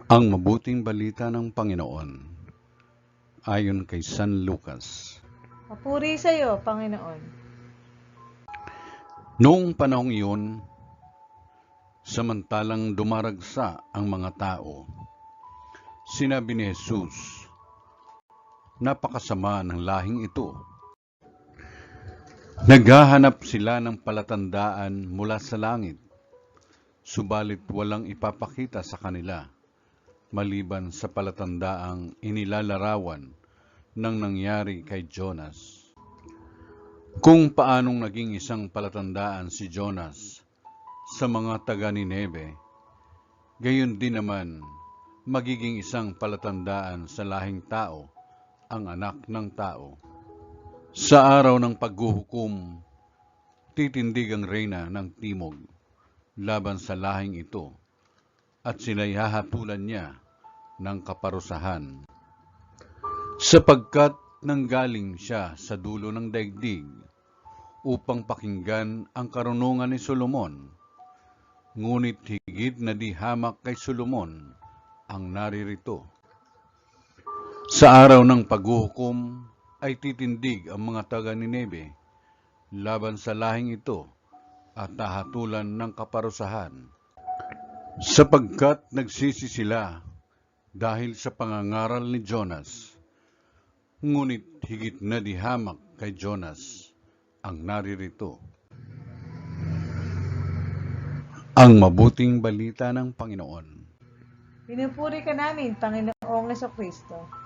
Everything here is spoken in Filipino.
Ang mabuting balita ng Panginoon ayon kay San Lucas. Papuri sa iyo, Panginoon. Noong panahong iyon, samantalang dumaragsa ang mga tao, sinabi ni Jesus, "Napakasama ng lahing ito. Naghahanap sila ng palatandaan mula sa langit, subalit walang ipapakita sa kanila, maliban sa palatandaang inilalarawan ng nangyari kay Jonas. Kung paanong naging isang palatandaan si Jonas sa mga taga Nineve, gayon din naman magiging isang palatandaan sa lahing tao ang anak ng tao. Sa araw ng paghuhukom, titindig ang reyna ng timog laban sa lahing ito, at sila'y hahatulan niya ng kaparusahan. Sapagkat nanggaling siya sa dulo ng daigdig upang pakinggan ang karunungan ni Solomon, ngunit higit na di hamak kay Solomon ang naririto. Sa araw ng paghuhukom ay titindig ang mga taga Nineve laban sa lahing ito at hahatulan ng kaparusahan, sapagkat nagsisi sila dahil sa pangangaral ni Jonas, ngunit higit na di hamak kay Jonas ang naririto." Ang mabuting balita ng Panginoon. Pinupuri ka namin, Panginoong Kristo.